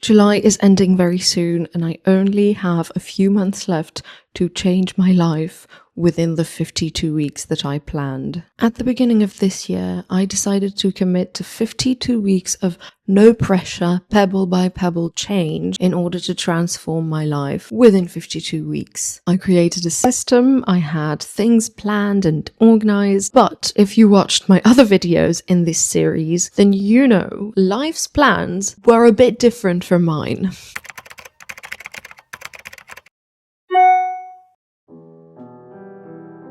July is ending very soon and I only have a few months left to change my life within the 52 weeks that I planned. At the beginning of this year, I decided to commit to 52 weeks of no pressure, pebble by pebble change in order to transform my life within 52 weeks. I created a system, I had things planned and organized, but if you watched my other videos in this series, then you know life's plans were a bit different from mine.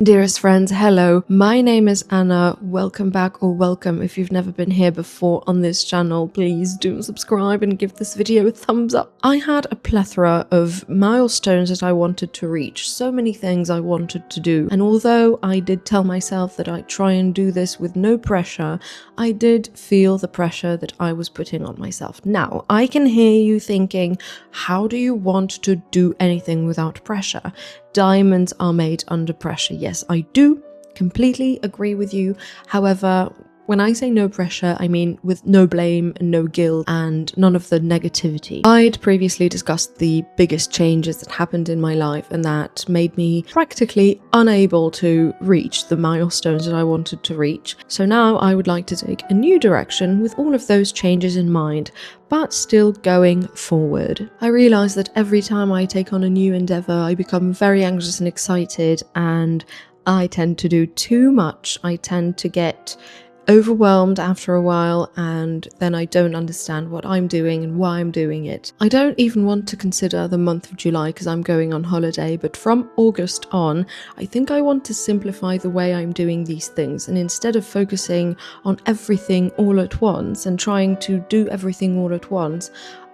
Dearest friends, hello, my name is Anna. Welcome back, or welcome if you've never been here before on this channel. Please do subscribe and give this video a thumbs up. I had a plethora of milestones that I wanted to reach, so many things I wanted to do, and although I did tell myself that I'd try and do this with no pressure, I did feel the pressure that I was putting on myself. Now, I can hear you thinking, how do you want to do anything without pressure? Diamonds are made under pressure. Yes, I do completely agree with you. However, when I say no pressure, I mean with no blame and no guilt and none of the negativity. I'd previously discussed the biggest changes that happened in my life and that made me practically unable to reach the milestones that I wanted to reach. So now I would like to take a new direction with all of those changes in mind, but still going forward. I realize that every time I take on a new endeavor, I become very anxious and excited, and I tend to do too much. I tend to get overwhelmed after a while, and then I don't understand what I'm doing and why I'm doing it. I don't even want to consider the month of July because I'm going on holiday, but from August on, I think I want to simplify the way I'm doing these things, and instead of focusing on everything all at once and trying to do everything all at once,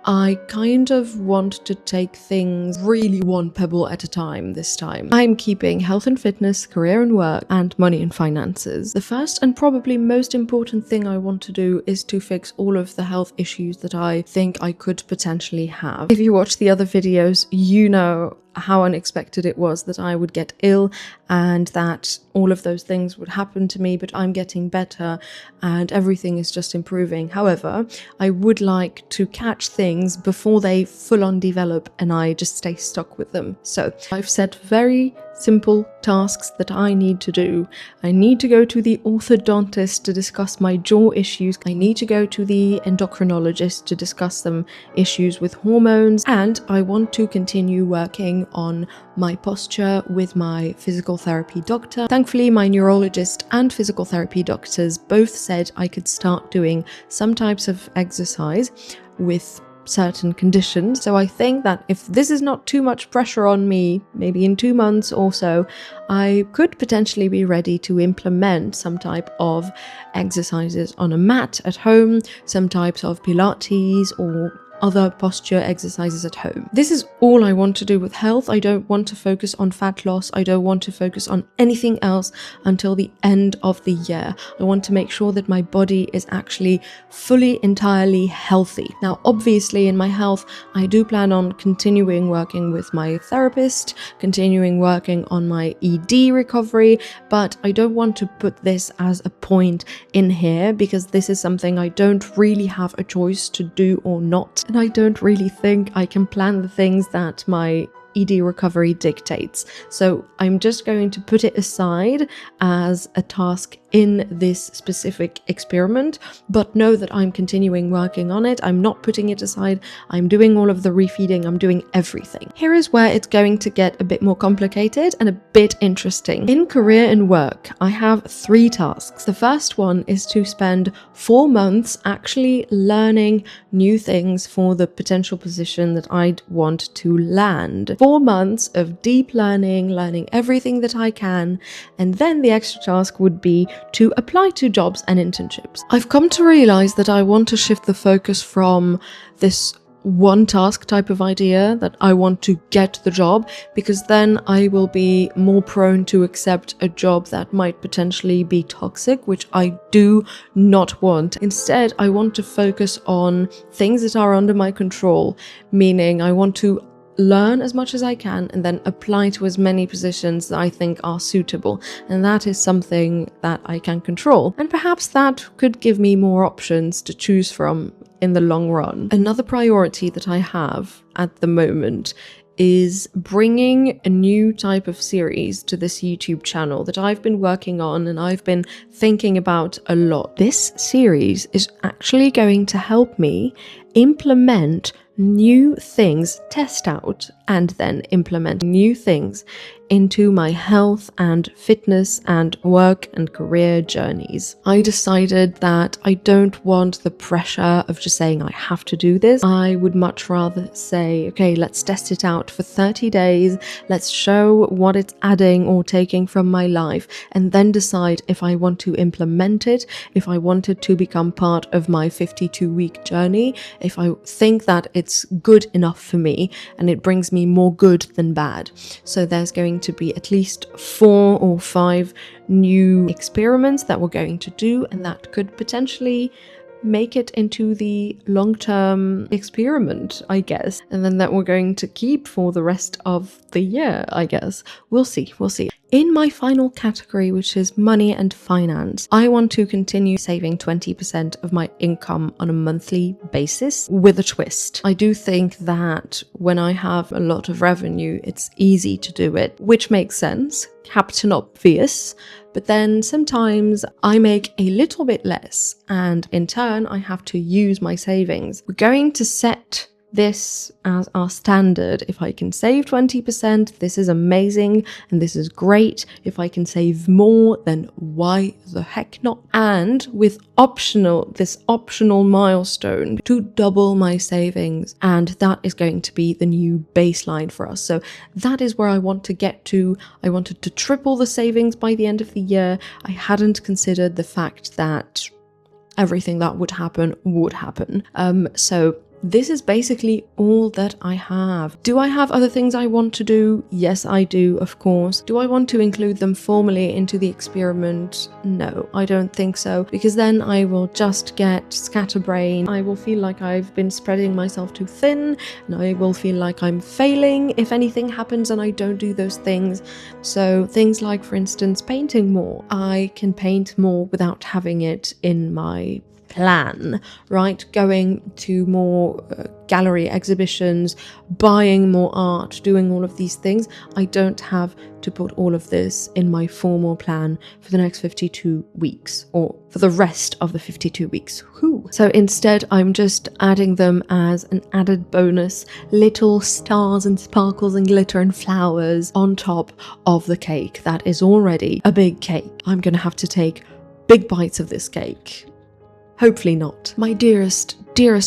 I kind of want to take things really one pebble at a time this time. I'm keeping health and fitness, career and work, and money and finances. The first and probably most important thing I want to do is to fix all of the health issues that I think I could potentially have. If you watch the other videos, you know how unexpected it was that I would get ill and that all of those things would happen to me, but I'm getting better and everything is just improving. However, I would like to catch things before they full on develop and I just stay stuck with them. So I've set very simple tasks that I need to do. I need to go to the orthodontist to discuss my jaw issues. I need to go to the endocrinologist to discuss some issues with hormones, and I want to continue working on my posture with my physical therapy doctor. Thankfully, my neurologist and physical therapy doctors both said I could start doing some types of exercise with certain conditions. So I think that if this is not too much pressure on me, maybe in 2 months or so, I could potentially be ready to implement some type of exercises on a mat at home, some types of Pilates or other posture exercises at home. This is all I want to do with health. I don't want to focus on fat loss. I don't want to focus on anything else until the end of the year. I want to make sure that my body is actually fully, entirely healthy. Now, obviously in my health, I do plan on continuing working with my therapist, continuing working on my ED recovery, but I don't want to put this as a point in here because this is something I don't really have a choice to do or not. And I don't really think I can plan the things that my ED recovery dictates. So I'm just going to put it aside as a task in this specific experiment, but know that I'm continuing working on it. I'm not putting it aside. I'm doing all of the refeeding. I'm doing everything. Here is where it's going to get a bit more complicated and a bit interesting. In career and work, I have 3 tasks. The first one is to spend 4 months actually learning new things for the potential position that I'd want to land. 4 months of deep learning everything that I can, and then the extra task would be to apply to jobs and internships. I've come to realize that I want to shift the focus from this one task type of idea that I want to get the job, because then I will be more prone to accept a job that might potentially be toxic, which I do not want. Instead, I want to focus on things that are under my control, meaning I want to learn as much as I can and then apply to as many positions that I think are suitable, and that is something that I can control, and perhaps that could give me more options to choose from in the long run. Another priority that I have at the moment is bringing a new type of series to this YouTube channel that I've been working on and I've been thinking about a lot. This series is actually going to help me implement new things, test out and then implement new things into my health and fitness and work and career journeys. I decided that I don't want the pressure of just saying I have to do this. I would much rather say, okay, let's test it out for 30 days. Let's show what it's adding or taking from my life and then decide if I want to implement it, if I want it to become part of my 52-week journey, if I think that it's good enough for me and it brings me more good than bad. So there's going to be at least 4 or 5 new experiments that we're going to do, and that could potentially make it into the long-term experiment, I guess, and then that we're going to keep for the rest of the year, I guess. We'll see. In my final category, which is money and finance, I want to continue saving 20% of my income on a monthly basis with a twist. I do think that when I have a lot of revenue, it's easy to do it, which makes sense, Captain Obvious. But then sometimes I make a little bit less and in turn I have to use my savings. We're going to set this as our standard. If I can save 20%, this is amazing and this is great. If I can save more, then why the heck not? And with this optional milestone to double my savings, and that is going to be the new baseline for us. So that is where I want to get to. I wanted to triple the savings by the end of the year. I hadn't considered the fact that everything that would happen. So this is basically all that I have. Do I have other things I want to do? Yes, I do, of course. Do I want to include them formally into the experiment? No, I don't think so, because then I will just get scatterbrain. I will feel like I've been spreading myself too thin, and I will feel like I'm failing if anything happens and I don't do those things. So things like, for instance, painting more. I can paint more without having it in my plan, right? Going to more gallery exhibitions, buying more art, doing all of these things. I don't have to put all of this in my formal plan for the next 52 weeks or for the rest of the 52 weeks. So instead, I'm just adding them as an added bonus, little stars and sparkles and glitter and flowers on top of the cake that is already a big cake. I'm gonna have to take big bites of this cake. Hopefully not. My dearest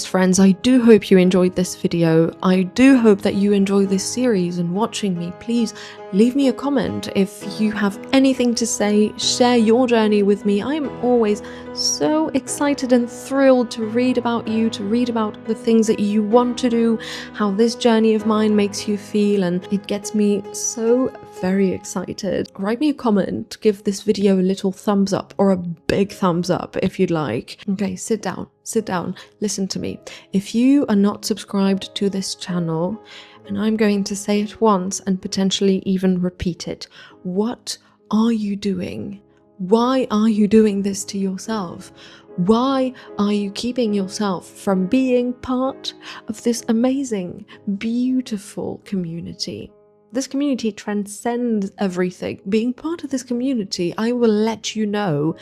friends, I do hope you enjoyed this video. I do hope that you enjoy this series and watching me. Please leave me a comment if you have anything to say. Share your journey with me. I am always so excited and thrilled to read about you, to read about the things that you want to do, how this journey of mine makes you feel, and it gets me so very excited. Write me a comment, give this video a little thumbs up or a big thumbs up if you'd like. Okay, sit down, listen to me. If you are not subscribed to this channel, and I'm going to say it once and potentially even repeat it, what are you doing? Why are you doing this to yourself? Why are you keeping yourself from being part of this amazing, beautiful community? This community transcends everything. Being part of this community, I will let you know,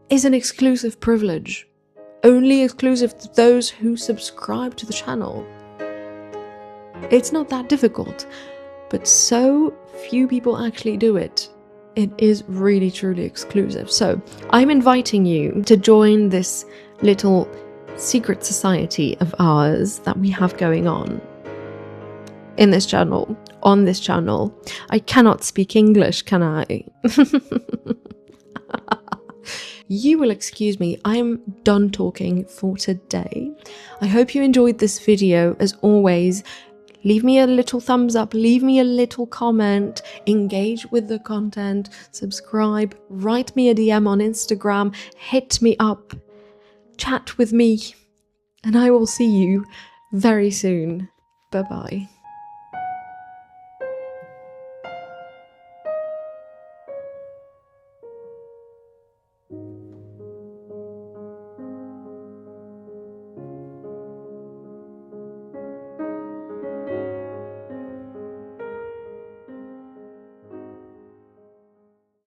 is an exclusive privilege. Only exclusive to those who subscribe to the channel. It's not that difficult, but so few people actually do it. It is really, truly exclusive. So I'm inviting you to join this little secret society of ours that we have going on in this channel, on this channel. I cannot speak English, can I? You will excuse me, I'm done talking for today. I hope you enjoyed this video. As always, leave me a little thumbs up, leave me a little comment, engage with the content, subscribe, write me a DM on Instagram, hit me up, chat with me, and I will see you very soon. Bye-bye.